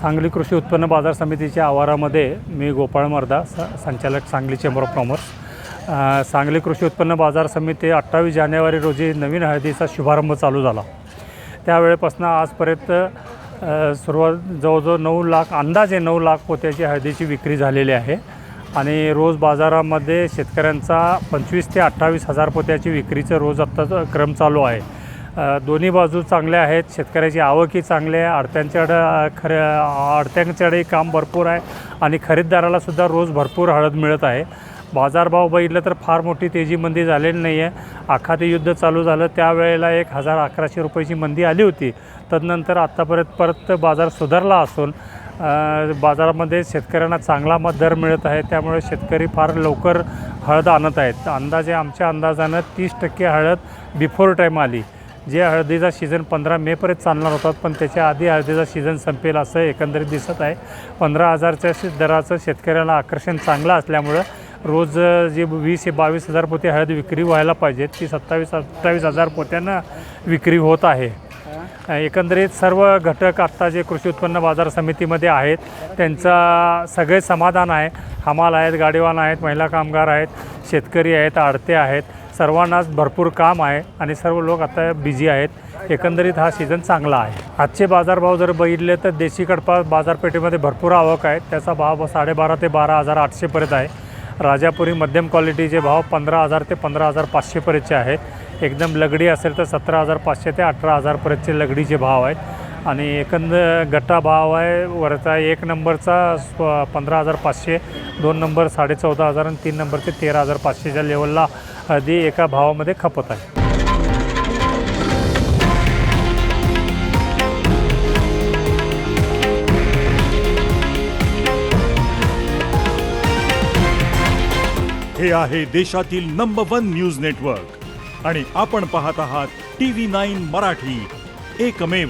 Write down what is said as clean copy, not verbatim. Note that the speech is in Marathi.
सांगली कृषी उत्पन्न बाजार समितीच्या आवारामध्ये मी गोपाळ मर्दा संचालक Sangli chamber of commerce. Sangli कृषी उत्पन्न बाजार समिती 28 जानेवारी रोजी नवीन हळदीचा शुभारंभ चालू झाला। त्यावेळेपासून आजपर्यंत सुरुवात जवळजवळ 9 लाख अंदाजे 9 लाख पोत्याची हळदीची विक्री झालेली आहे आणि रोज बाजारामध्ये शेतकऱ्यांचा 25 ते 28 हजार पोत्याची विक्रीचं रोज आत्ताचा क्रम चालू आहे। दोन्ही बाजू चांगल्या आहेत, शेतकऱ्याची आवकही चांगली आहे, आडत्यांच्याकडे काम भरपूर आहे आणि खरेदीदारालासुद्धा रोज भरपूर हळद मिळत आहे। बाजारभाव बघितलं तर फार मोठी तेजी मंदी झालेली नाही आहे। आखाती युद्ध चालू झालं त्यावेळेला 1100 रुपयाची मंदी आली होती। तदनंतर आत्तापर्यंत परत बाजार सुधारला असून बाजारामध्ये शेतकऱ्यांना चांगला दर मिळत आहे, त्यामुळे शेतकरी फार लवकर हळद आणत आहेत। अंदाजे आमच्या अंदाजानं 30% हळद बिफोर टाईम आली। जे हळदीचा सीझन 15 मेपर्यंत चालणार होता, पण त्याच्या आधी हळदीचा सीझन संपेल असं एकंदरीत दिसत आहे। 15,000च्या दराचं शेतकऱ्याला आकर्षण चांगलं असल्यामुळं रोज जे 20 ते 22 हजार पोते हळद विक्री व्हायला पाहिजे ती 27-28 हजार पोत्यांना विक्री होत आहे। एकंदरीत सर्व घटक आत्ता जे कृषी उत्पन्न बाजार समितीमध्ये आहेत त्यांचा सगळे समाधान आहे। हमाल आहेत, गाडीवान आहेत, महिला कामगार आहेत, शेतकरी आहेत, आडते आहेत, सर्वांनाच भरपूर काम आहे आणि सर्व लोक आता बिझी आहेत। एकंदरीत हा सीझन चांगला आहे। आजचे बाजारभाव जर बघितले तर देशी कडपा बाजारपेठेमध्ये भरपूर आवक आहे, त्याचा भाव 12,500 ते 12,800 पर्यंत आहे। राजापुरी मध्यम क्वालिटीचे भाव 15,000 ते 15,500 पर्यंतचे आहेत। एकदम लगडी असेल तर 17,500 ते 18,000 पर्यंतचे लगडीचे भाव आहेत आणि गट्टा भाव आहे वरचा 1 नंबरचा 15,500, 2 नंबर 14,500 आणि 3 नंबर ते 13,500च्या लेवलला हळदी एका भावामध्ये खपत आहे। हे आहे देशातील नंबर 1 न्यूज नेटवर्क आणि आपण पाहत आहात TV9 मराठी, एकमेव।